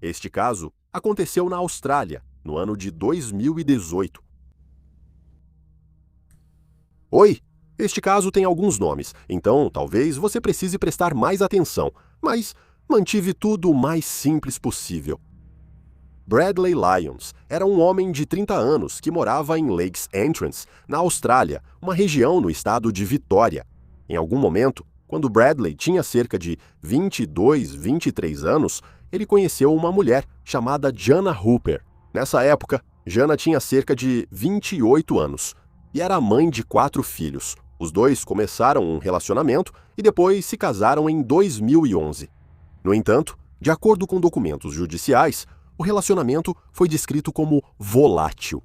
Este caso aconteceu na Austrália, no ano de 2018. Oi! Este caso tem alguns nomes, então talvez você precise prestar mais atenção, mas mantive tudo o mais simples possível. Bradley Lyons era um homem de 30 anos que morava em Lakes Entrance, na Austrália, uma região no estado de Vitória. Em algum momento, quando Bradley tinha cerca de 22, 23 anos, ele conheceu uma mulher chamada Jana Hooper. Nessa época, Jana tinha cerca de 28 anos e era mãe de 4 filhos. Os dois começaram um relacionamento e depois se casaram em 2011. No entanto, de acordo com documentos judiciais, o relacionamento foi descrito como volátil.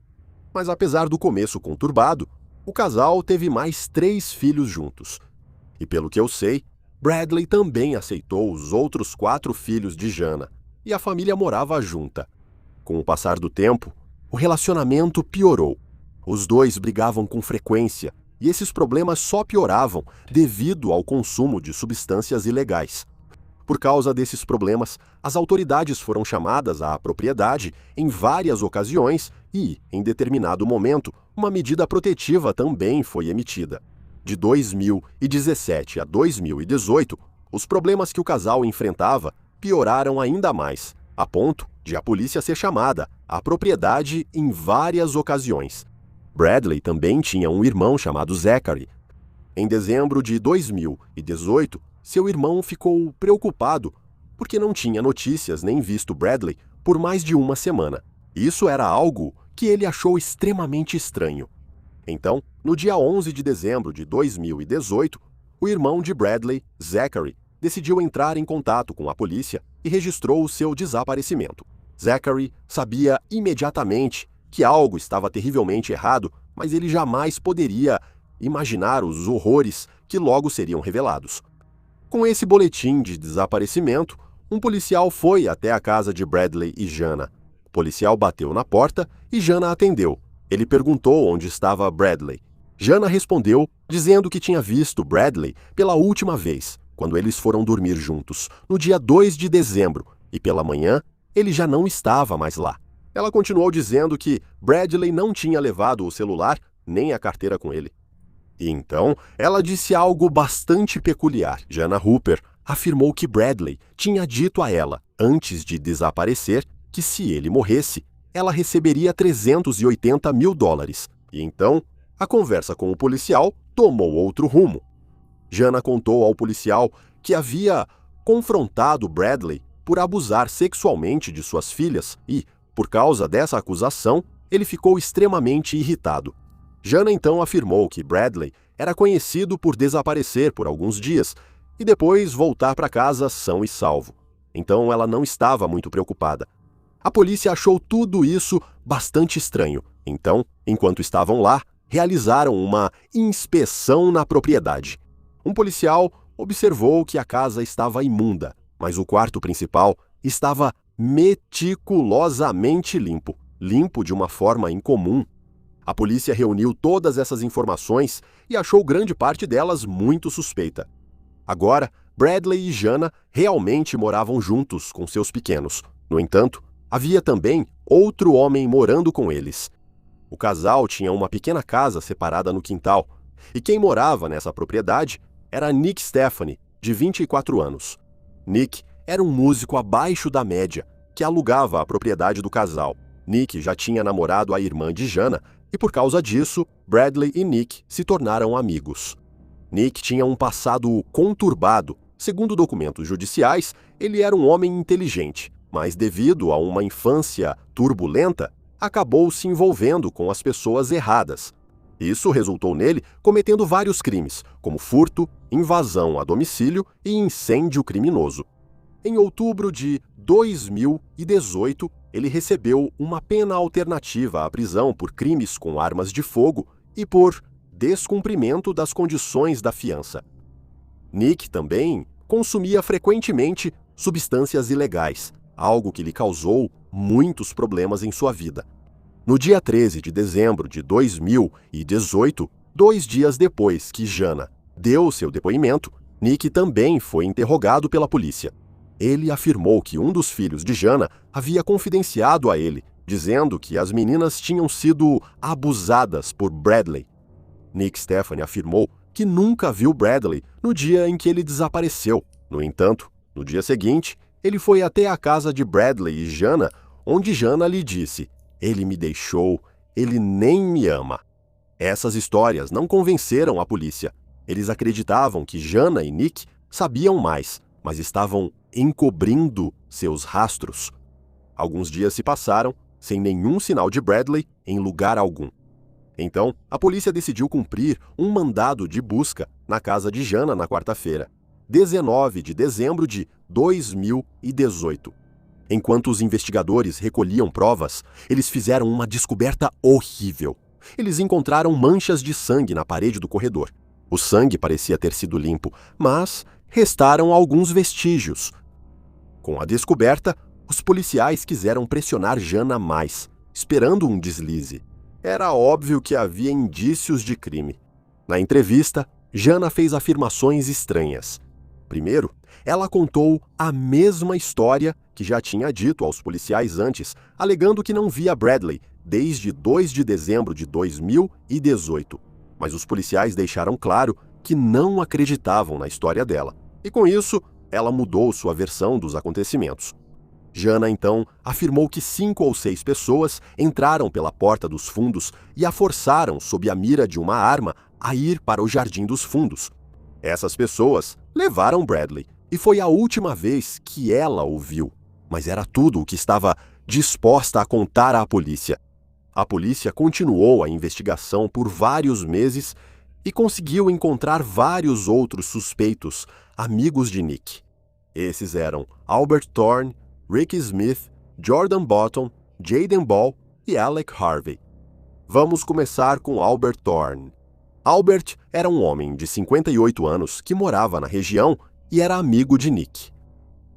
Mas apesar do começo conturbado, o casal teve mais 3 filhos juntos. E pelo que eu sei, Bradley também aceitou os outros 4 filhos de Jana, e a família morava junta. Com o passar do tempo, o relacionamento piorou. Os dois brigavam com frequência, e esses problemas só pioravam devido ao consumo de substâncias ilegais. Por causa desses problemas, as autoridades foram chamadas à propriedade em várias ocasiões e, em determinado momento, uma medida protetiva também foi emitida. De 2017 a 2018, os problemas que o casal enfrentava pioraram ainda mais, a ponto de a polícia ser chamada à propriedade em várias ocasiões. Bradley também tinha um irmão chamado Zachary. Em dezembro de 2018, seu irmão ficou preocupado porque não tinha notícias nem visto Bradley por mais de uma semana. Isso era algo que ele achou extremamente estranho. Então, no dia 11 de dezembro de 2018, o irmão de Bradley, Zachary, decidiu entrar em contato com a polícia e registrou o seu desaparecimento. Zachary sabia imediatamente que algo estava terrivelmente errado, mas ele jamais poderia imaginar os horrores que logo seriam revelados. Com esse boletim de desaparecimento, um policial foi até a casa de Bradley e Jana. O policial bateu na porta e Jana atendeu. Ele perguntou onde estava Bradley. Jana respondeu, dizendo que tinha visto Bradley pela última vez, quando eles foram dormir juntos, no dia 2 de dezembro, e pela manhã ele já não estava mais lá. Ela continuou dizendo que Bradley não tinha levado o celular nem a carteira com ele. E então, ela disse algo bastante peculiar. Jana Hooper afirmou que Bradley tinha dito a ela, antes de desaparecer, que se ele morresse, ela receberia $380 mil. E então, a conversa com o policial tomou outro rumo. Jana contou ao policial que havia confrontado Bradley por abusar sexualmente de suas filhas e, por causa dessa acusação, ele ficou extremamente irritado. Jana então afirmou que Bradley era conhecido por desaparecer por alguns dias e depois voltar para casa são e salvo. Então ela não estava muito preocupada. A polícia achou tudo isso bastante estranho. Então, enquanto estavam lá, realizaram uma inspeção na propriedade. Um policial observou que a casa estava imunda, mas o quarto principal estava meticulosamente limpo, limpo de uma forma incomum. A polícia reuniu todas essas informações e achou grande parte delas muito suspeita. Agora, Bradley e Jana realmente moravam juntos com seus pequenos. No entanto, havia também outro homem morando com eles. O casal tinha uma pequena casa separada no quintal, e quem morava nessa propriedade era Nick Stephanie, de 24 anos. Nick era um músico abaixo da média, que alugava a propriedade do casal. Nick já tinha namorado a irmã de Jana, e por causa disso, Bradley e Nick se tornaram amigos. Nick tinha um passado conturbado. Segundo documentos judiciais, ele era um homem inteligente, mas devido a uma infância turbulenta, acabou se envolvendo com as pessoas erradas. Isso resultou nele cometendo vários crimes, como furto, invasão a domicílio e incêndio criminoso. Em outubro de 2018, ele recebeu uma pena alternativa à prisão por crimes com armas de fogo e por descumprimento das condições da fiança. Nick também consumia frequentemente substâncias ilegais, algo que lhe causou muitos problemas em sua vida. No dia 13 de dezembro de 2018, 2 dias depois que Jana deu seu depoimento, Nick também foi interrogado pela polícia. Ele afirmou que um dos filhos de Jana havia confidenciado a ele, dizendo que as meninas tinham sido abusadas por Bradley. Nick Stefani afirmou que nunca viu Bradley no dia em que ele desapareceu. No entanto, no dia seguinte, ele foi até a casa de Bradley e Jana, onde Jana lhe disse: "Ele me deixou, ele nem me ama." Essas histórias não convenceram a polícia. Eles acreditavam que Jana e Nick sabiam mais, mas estavam encobrindo seus rastros. Alguns dias se passaram sem nenhum sinal de Bradley em lugar algum. Então, a polícia decidiu cumprir um mandado de busca na casa de Jana na quarta-feira, 19 de dezembro de 2018. Enquanto os investigadores recolhiam provas, eles fizeram uma descoberta horrível. Eles encontraram manchas de sangue na parede do corredor. O sangue parecia ter sido limpo, mas restaram alguns vestígios. Com a descoberta, os policiais quiseram pressionar Jana mais, esperando um deslize. Era óbvio que havia indícios de crime. Na entrevista, Jana fez afirmações estranhas. Primeiro, ela contou a mesma história que já tinha dito aos policiais antes, alegando que não via Bradley desde 2 de dezembro de 2018. Mas os policiais deixaram claro que não acreditavam na história dela. E com isso, ela mudou sua versão dos acontecimentos. Jana, então, afirmou que 5 ou 6 pessoas entraram pela porta dos fundos e a forçaram, sob a mira de uma arma, a ir para o Jardim dos Fundos. Essas pessoas levaram Bradley, e foi a última vez que ela o viu. Mas era tudo o que estava disposta a contar à polícia. A polícia continuou a investigação por vários meses e conseguiu encontrar vários outros suspeitos, amigos de Nick. Esses eram Albert Thorne, Ricky Smith, Jordan Bottom, Jaden Ball e Alec Harvey. Vamos começar com Albert Thorne. Albert era um homem de 58 anos que morava na região e era amigo de Nick.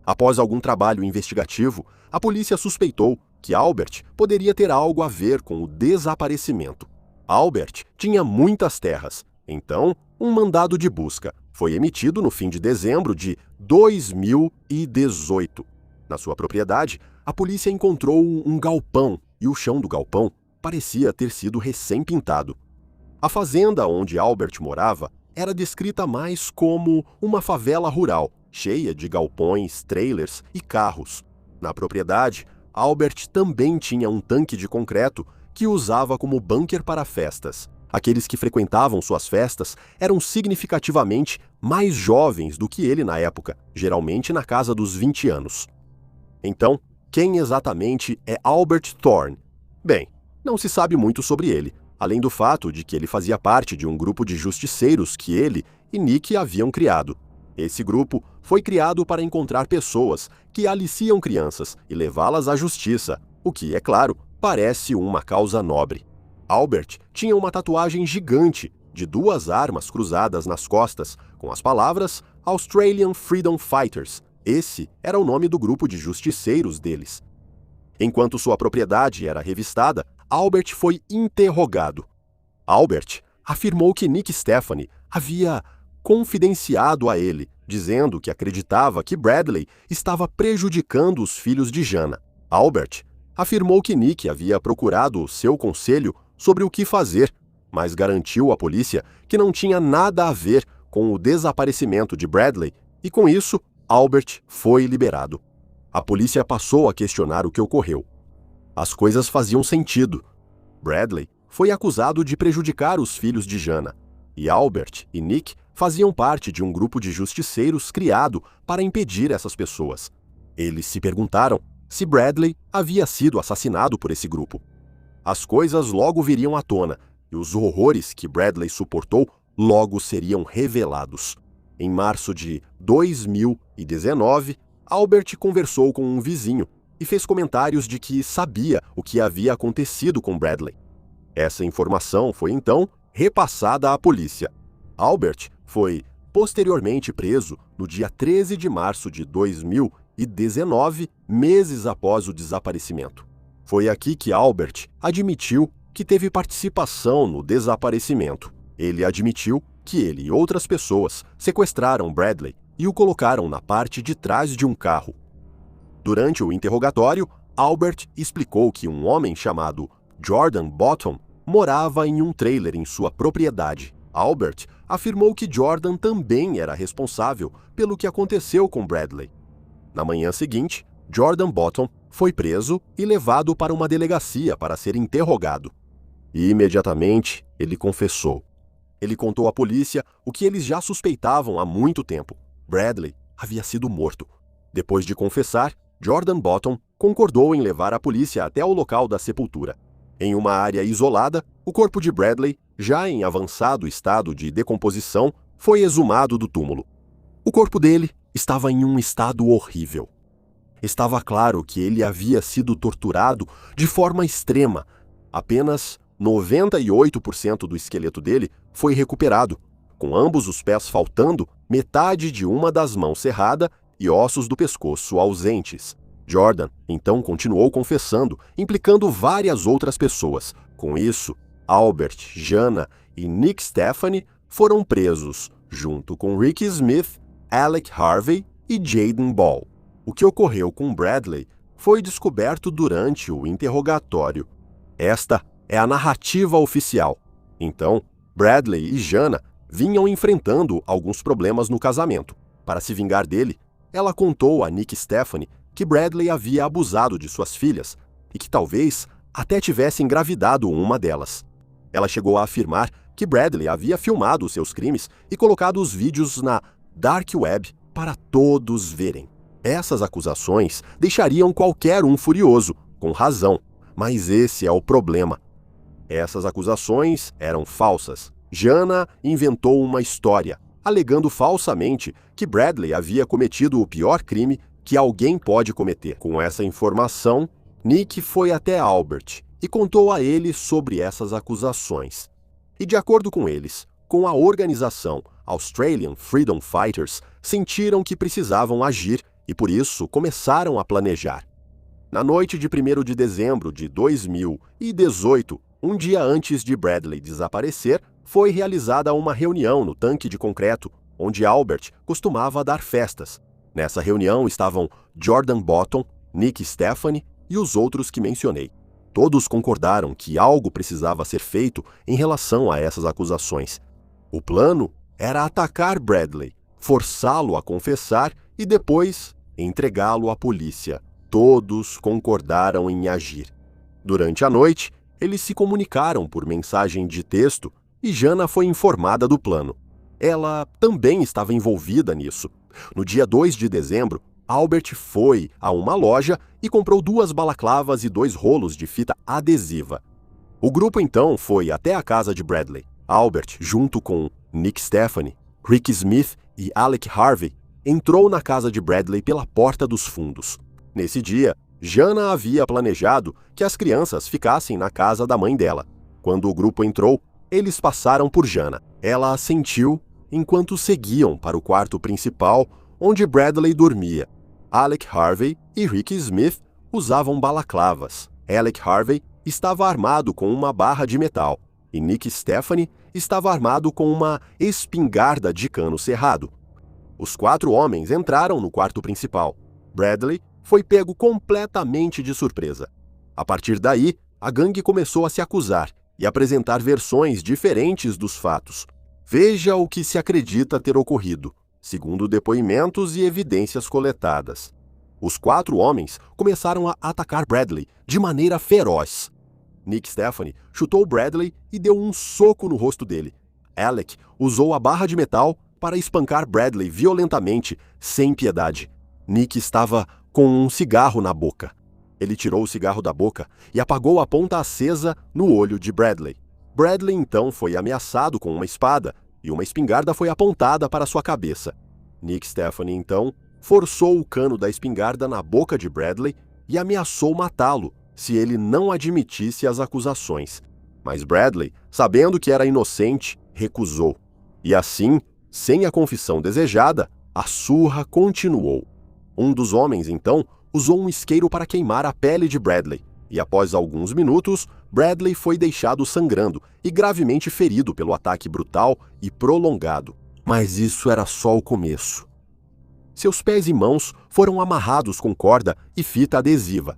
Após algum trabalho investigativo, a polícia suspeitou que Albert poderia ter algo a ver com o desaparecimento. Albert tinha muitas terras, então um mandado de busca foi emitido no fim de dezembro de 2018. Na sua propriedade, a polícia encontrou um galpão e o chão do galpão parecia ter sido recém-pintado. A fazenda onde Albert morava era descrita mais como uma favela rural, cheia de galpões, trailers e carros. Na propriedade, Albert também tinha um tanque de concreto que usava como bunker para festas. Aqueles que frequentavam suas festas eram significativamente mais jovens do que ele na época, geralmente na casa dos 20 anos. Então, quem exatamente é Albert Thorne? Bem, não se sabe muito sobre ele, além do fato de que ele fazia parte de um grupo de justiceiros que ele e Nick haviam criado. Esse grupo foi criado para encontrar pessoas que aliciam crianças e levá-las à justiça, o que, é claro, parece uma causa nobre. Albert tinha uma tatuagem gigante de 2 armas cruzadas nas costas, com as palavras Australian Freedom Fighters. Esse era o nome do grupo de justiceiros deles. Enquanto sua propriedade era revistada, Albert foi interrogado. Albert afirmou que Nick Stefani havia confidenciado a ele, dizendo que acreditava que Bradley estava prejudicando os filhos de Jana. Albert afirmou que Nick havia procurado o seu conselho sobre o que fazer, mas garantiu à polícia que não tinha nada a ver com o desaparecimento de Bradley e, com isso, Albert foi liberado. A polícia passou a questionar o que ocorreu. As coisas faziam sentido. Bradley foi acusado de prejudicar os filhos de Jana, e Albert e Nick faziam parte de um grupo de justiceiros criado para impedir essas pessoas. Eles se perguntaram se Bradley havia sido assassinado por esse grupo. As coisas logo viriam à tona, e os horrores que Bradley suportou logo seriam revelados. Em março de 2019, Albert conversou com um vizinho e fez comentários de que sabia o que havia acontecido com Bradley. Essa informação foi então repassada à polícia. Albert foi posteriormente preso no dia 13 de março de 2019, meses após o desaparecimento. Foi aqui que Albert admitiu que teve participação no desaparecimento. Ele admitiu que ele e outras pessoas sequestraram Bradley e o colocaram na parte de trás de um carro. Durante o interrogatório, Albert explicou que um homem chamado Jordan Bottom morava em um trailer em sua propriedade. Albert afirmou que Jordan também era responsável pelo que aconteceu com Bradley. Na manhã seguinte, Jordan Bottom foi preso e levado para uma delegacia para ser interrogado. E imediatamente ele confessou. Ele contou à polícia o que eles já suspeitavam há muito tempo. Bradley havia sido morto. Depois de confessar, Jordan Bottom concordou em levar a polícia até o local da sepultura. Em uma área isolada, o corpo de Bradley, já em avançado estado de decomposição, foi exumado do túmulo. O corpo dele estava em um estado horrível. Estava claro que ele havia sido torturado de forma extrema. Apenas 98% do esqueleto dele foi recuperado, com ambos os pés faltando, metade de uma das mãos cerrada e ossos do pescoço ausentes. Jordan então continuou confessando, implicando várias outras pessoas. Com isso, Albert, Jana e Nick Stephanie foram presos, junto com Ricky Smith, Alec Harvey e Jaden Ball. O que ocorreu com Bradley foi descoberto durante o interrogatório. Esta é a narrativa oficial. Então, Bradley e Jana vinham enfrentando alguns problemas no casamento. Para se vingar dele, ela contou a Nick Stephanie que Bradley havia abusado de suas filhas e que talvez até tivesse engravidado uma delas. Ela chegou a afirmar que Bradley havia filmado seus crimes e colocado os vídeos na Dark Web para todos verem. Essas acusações deixariam qualquer um furioso, com razão, mas esse é o problema. Essas acusações eram falsas. Jana inventou uma história, alegando falsamente que Bradley havia cometido o pior crime que alguém pode cometer. Com essa informação, Nick foi até Albert e contou a ele sobre essas acusações. E de acordo com eles, com a organização Australian Freedom Fighters, sentiram que precisavam agir e por isso começaram a planejar. Na noite de 1º de dezembro de 2018, um dia antes de Bradley desaparecer, foi realizada uma reunião no tanque de concreto, onde Albert costumava dar festas. Nessa reunião estavam Jordan Bottom, Nick Stephanie e os outros que mencionei. Todos concordaram que algo precisava ser feito em relação a essas acusações. O plano era atacar Bradley, forçá-lo a confessar e depois entregá-lo à polícia. Todos concordaram em agir. Durante a noite, eles se comunicaram por mensagem de texto e Jana foi informada do plano. Ela também estava envolvida nisso. No dia 2 de dezembro, Albert foi a uma loja e comprou 2 balaclavas e 2 rolos de fita adesiva. O grupo então foi até a casa de Bradley. Albert, junto com Nick Stephanie, Ricky Smith e Alec Harvey, entrou na casa de Bradley pela porta dos fundos. Nesse dia, Jana havia planejado que as crianças ficassem na casa da mãe dela. Quando o grupo entrou, eles passaram por Jana. Ela assentiu enquanto seguiam para o quarto principal, onde Bradley dormia. Alec Harvey e Ricky Smith usavam balaclavas. Alec Harvey estava armado com uma barra de metal e Nick Stephanie estava armado com uma espingarda de cano cerrado. Os 4 homens entraram no quarto principal. Bradley foi pego completamente de surpresa. A partir daí, a gangue começou a se acusar e apresentar versões diferentes dos fatos. Veja o que se acredita ter ocorrido, segundo depoimentos e evidências coletadas. Os 4 homens começaram a atacar Bradley de maneira feroz. Nick Stephanie chutou Bradley e deu um soco no rosto dele. Alec usou a barra de metal para espancar Bradley violentamente, sem piedade. Nick estava com um cigarro na boca. Ele tirou o cigarro da boca e apagou a ponta acesa no olho de Bradley. Bradley então foi ameaçado com uma espada e uma espingarda foi apontada para sua cabeça. Nick Stephanie então forçou o cano da espingarda na boca de Bradley e ameaçou matá-lo se ele não admitisse as acusações. Mas Bradley, sabendo que era inocente, recusou. E assim, sem a confissão desejada, a surra continuou. Um dos homens, então, usou um isqueiro para queimar a pele de Bradley, e após alguns minutos, Bradley foi deixado sangrando e gravemente ferido pelo ataque brutal e prolongado. Mas isso era só o começo. Seus pés e mãos foram amarrados com corda e fita adesiva.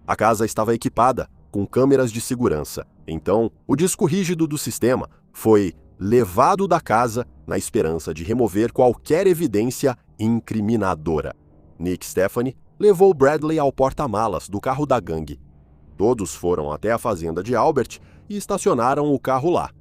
A casa estava equipada com câmeras de segurança. Então, o disco rígido do sistema foi levado da casa na esperança de remover qualquer evidência incriminadora. Nick Stephanie levou Bradley ao porta-malas do carro da gangue. Todos foram até a fazenda de Albert e estacionaram o carro lá.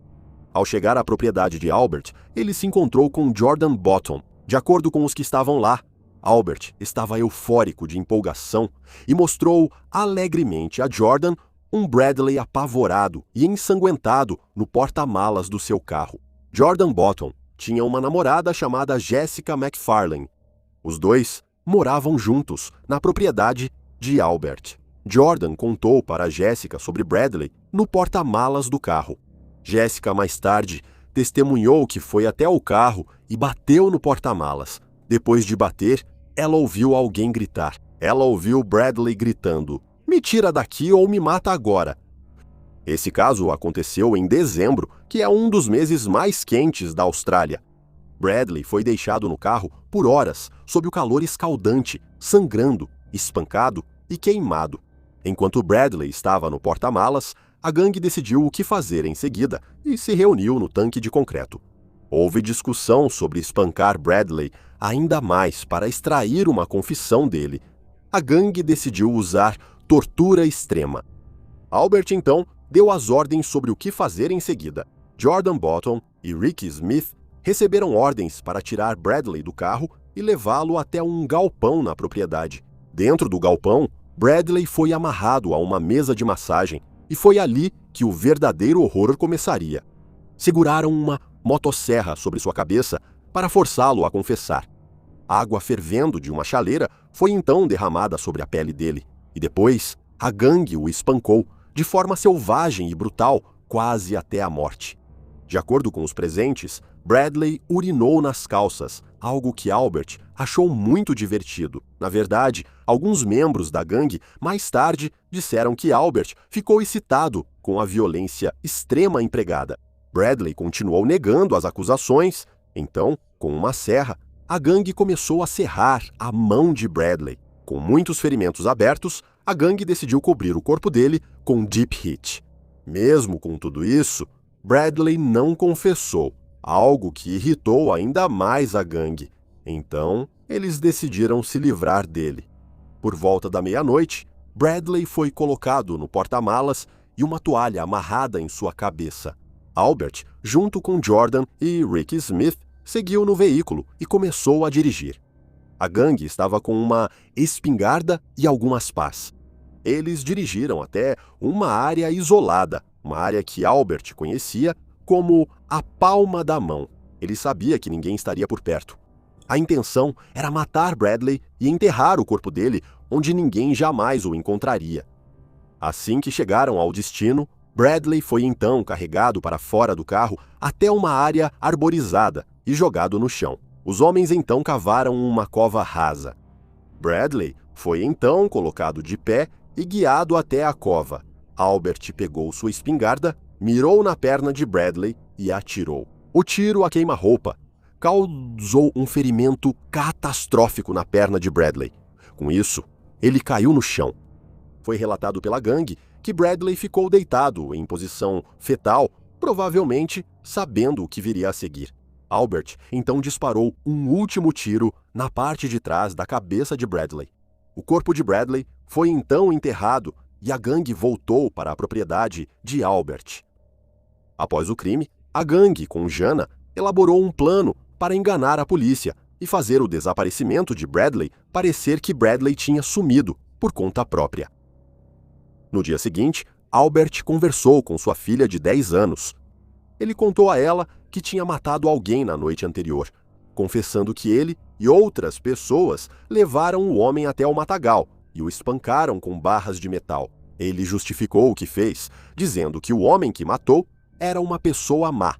Ao chegar à propriedade de Albert, ele se encontrou com Jordan Bottom. De acordo com os que estavam lá, Albert estava eufórico de empolgação e mostrou alegremente a Jordan um Bradley apavorado e ensanguentado no porta-malas do seu carro. Jordan Bottom tinha uma namorada chamada Jessica McFarlane. Os dois moravam juntos na propriedade de Albert. Jordan contou para Jessica sobre Bradley no porta-malas do carro. Jessica, mais tarde, testemunhou que foi até o carro e bateu no porta-malas. Depois de bater, ela ouviu alguém gritar. Ela ouviu Bradley gritando: "Me tira daqui ou me mata agora." Esse caso aconteceu em dezembro, que é um dos meses mais quentes da Austrália. Bradley foi deixado no carro por horas, sob o calor escaldante, sangrando, espancado e queimado. Enquanto Bradley estava no porta-malas, a gangue decidiu o que fazer em seguida e se reuniu no tanque de concreto. Houve discussão sobre espancar Bradley ainda mais para extrair uma confissão dele. A gangue decidiu usar tortura extrema. Albert, então, deu as ordens sobre o que fazer em seguida. Jordan Bottom e Ricky Smith receberam ordens para tirar Bradley do carro e levá-lo até um galpão na propriedade. Dentro do galpão, Bradley foi amarrado a uma mesa de massagem e foi ali que o verdadeiro horror começaria. Seguraram uma motosserra sobre sua cabeça para forçá-lo a confessar. Água fervendo de uma chaleira foi então derramada sobre a pele dele, e depois a gangue o espancou de forma selvagem e brutal, quase até a morte. De acordo com os presentes, Bradley urinou nas calças, algo que Albert achou muito divertido. Na verdade, alguns membros da gangue mais tarde disseram que Albert ficou excitado com a violência extrema empregada. Bradley continuou negando as acusações. Então, com uma serra, a gangue começou a serrar a mão de Bradley. Com muitos ferimentos abertos, a gangue decidiu cobrir o corpo dele com deep heat. Mesmo com tudo isso, Bradley não confessou, algo que irritou ainda mais a gangue. Então, eles decidiram se livrar dele. Por volta da meia-noite, Bradley foi colocado no porta-malas e uma toalha amarrada em sua cabeça. Albert, junto com Jordan e Ricky Smith, seguiu no veículo e começou a dirigir. A gangue estava com uma espingarda e algumas pás. Eles dirigiram até uma área isolada, uma área que Albert conhecia como a palma da mão. Ele sabia que ninguém estaria por perto. A intenção era matar Bradley e enterrar o corpo dele onde ninguém jamais o encontraria. Assim que chegaram ao destino, Bradley foi então carregado para fora do carro até uma área arborizada e jogado no chão. Os homens então cavaram uma cova rasa. Bradley foi então colocado de pé e guiado até a cova. Albert pegou sua espingarda, mirou na perna de Bradley e atirou. O tiro a queima-roupa causou um ferimento catastrófico na perna de Bradley. Com isso, ele caiu no chão. Foi relatado pela gangue que Bradley ficou deitado em posição fetal, provavelmente sabendo o que viria a seguir. Albert então disparou um último tiro na parte de trás da cabeça de Bradley. O corpo de Bradley foi então enterrado e a gangue voltou para a propriedade de Albert. Após o crime, a gangue, com Jana, elaborou um plano para enganar a polícia e fazer o desaparecimento de Bradley parecer que Bradley tinha sumido por conta própria. No dia seguinte, Albert conversou com sua filha de 10 anos. Ele contou a ela que tinha matado alguém na noite anterior, confessando que ele e outras pessoas levaram o homem até o matagal e o espancaram com barras de metal. Ele justificou o que fez, dizendo que o homem que matou era uma pessoa má.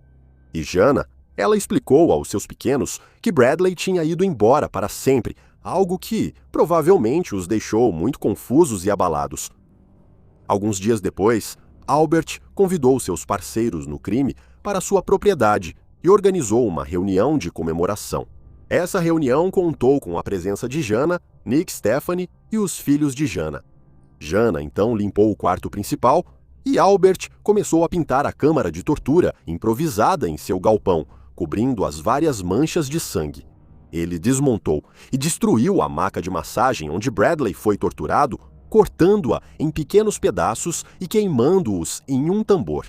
E Jana, ela explicou aos seus pequenos que Bradley tinha ido embora para sempre, algo que provavelmente os deixou muito confusos e abalados. Alguns dias depois, Albert convidou seus parceiros no crime para sua propriedade e organizou uma reunião de comemoração. Essa reunião contou com a presença de Jana, Nick Stephanie e os filhos de Jana. Jana então limpou o quarto principal e Albert começou a pintar a câmara de tortura improvisada em seu galpão, cobrindo as várias manchas de sangue. Ele desmontou e destruiu a maca de massagem onde Bradley foi torturado, cortando-a em pequenos pedaços e queimando-os em um tambor.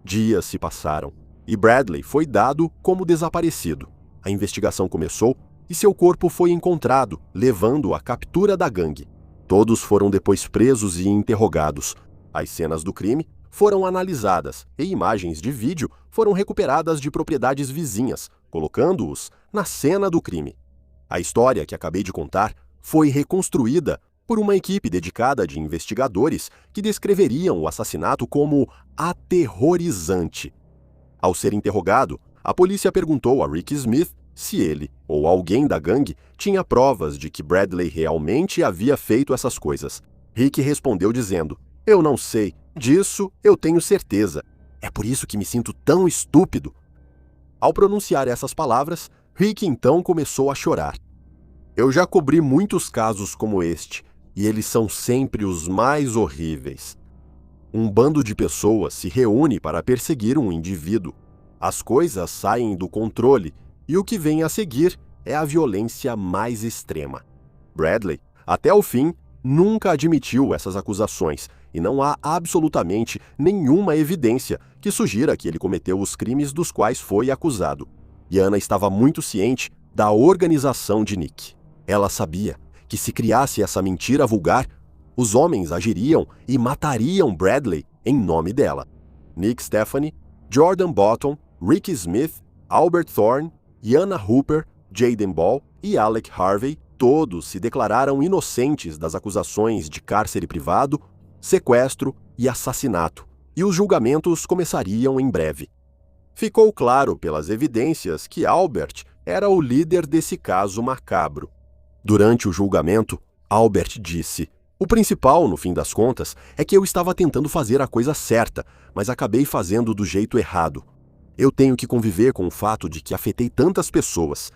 Dias se passaram e Bradley foi dado como desaparecido. A investigação começou e seu corpo foi encontrado, levando à captura da gangue. Todos foram depois presos e interrogados. As cenas do crime foram analisadas e imagens de vídeo foram recuperadas de propriedades vizinhas, colocando-os na cena do crime. A história que acabei de contar foi reconstruída por uma equipe dedicada de investigadores que descreveriam o assassinato como aterrorizante. Ao ser interrogado, a polícia perguntou a Rick Smith se ele ou alguém da gangue tinha provas de que Bradley realmente havia feito essas coisas. Rick respondeu dizendo: "Eu não sei, disso eu tenho certeza. É por isso que me sinto tão estúpido." Ao pronunciar essas palavras, Rick então começou a chorar. "Eu já cobri muitos casos como este, e eles são sempre os mais horríveis. Um bando de pessoas se reúne para perseguir um indivíduo. As coisas saem do controle e o que vem a seguir é a violência mais extrema." Bradley, até o fim, nunca admitiu essas acusações e não há absolutamente nenhuma evidência que sugira que ele cometeu os crimes dos quais foi acusado. Jana estava muito ciente da organização de Nick. Ela sabia que se criasse essa mentira vulgar, os homens agiriam e matariam Bradley em nome dela. Nick Stephanie, Jordan Bottom, Rick Smith, Albert Thorne, Jana Hooper, Jaden Ball e Alec Harvey todos se declararam inocentes das acusações de cárcere privado, sequestro e assassinato, e os julgamentos começariam em breve. Ficou claro pelas evidências que Albert era o líder desse caso macabro. Durante o julgamento, Albert disse: "O principal, no fim das contas, é que eu estava tentando fazer a coisa certa, mas acabei fazendo do jeito errado. Eu tenho que conviver com o fato de que afetei tantas pessoas.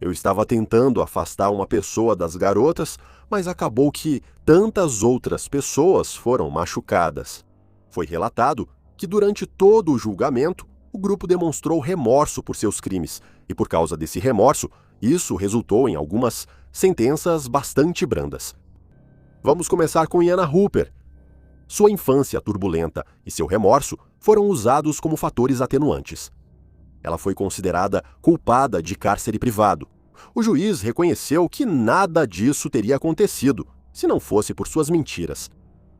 Eu estava tentando afastar uma pessoa das garotas, mas acabou que tantas outras pessoas foram machucadas." Foi relatado que durante todo o julgamento, o grupo demonstrou remorso por seus crimes, e por causa desse remorso, isso resultou em algumas sentenças bastante brandas. Vamos começar com Jana Hooper. Sua infância turbulenta e seu remorso foram usados como fatores atenuantes. Ela foi considerada culpada de cárcere privado. O juiz reconheceu que nada disso teria acontecido se não fosse por suas mentiras.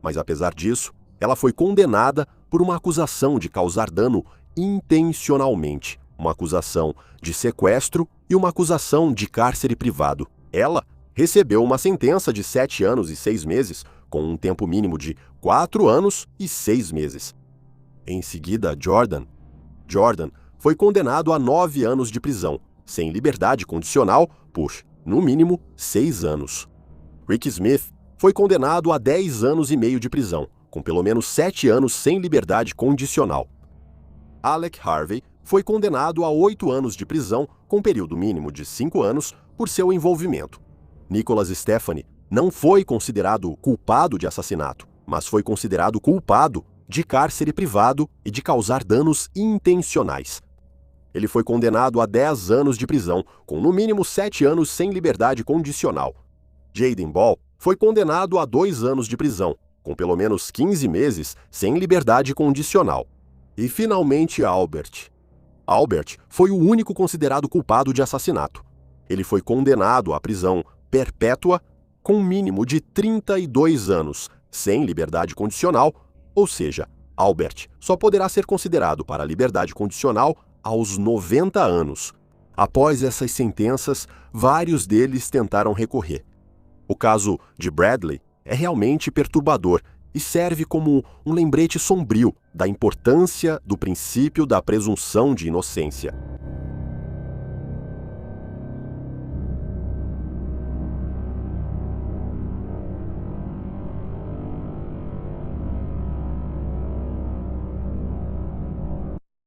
Mas apesar disso, ela foi condenada por uma acusação de causar dano intencionalmente, uma acusação de sequestro e uma acusação de cárcere privado. Ela recebeu uma sentença de 7 anos e 6 meses, com um tempo mínimo de 4 anos e 6 meses. Em seguida, Jordan foi condenado a 9 anos de prisão, sem liberdade condicional, por, no mínimo, 6 anos. Rick Smith foi condenado a 10 anos e meio de prisão, com pelo menos 7 anos sem liberdade condicional. Alec Harvey foi condenado a 8 anos de prisão, com período mínimo de 5 anos, por seu envolvimento. Nicholas Stephanie não foi considerado culpado de assassinato, mas foi considerado culpado de cárcere privado e de causar danos intencionais. Ele foi condenado a 10 anos de prisão, com no mínimo 7 anos sem liberdade condicional. Jaden Ball foi condenado a 2 anos de prisão, com pelo menos 15 meses sem liberdade condicional. E finalmente Albert. Albert foi o único considerado culpado de assassinato. Ele foi condenado à prisão perpétua com um mínimo de 32 anos, sem liberdade condicional, ou seja, Albert só poderá ser considerado para a liberdade condicional aos 90 anos. Após essas sentenças, vários deles tentaram recorrer. O caso de Bradley é realmente perturbador e serve como um lembrete sombrio da importância do princípio da presunção de inocência.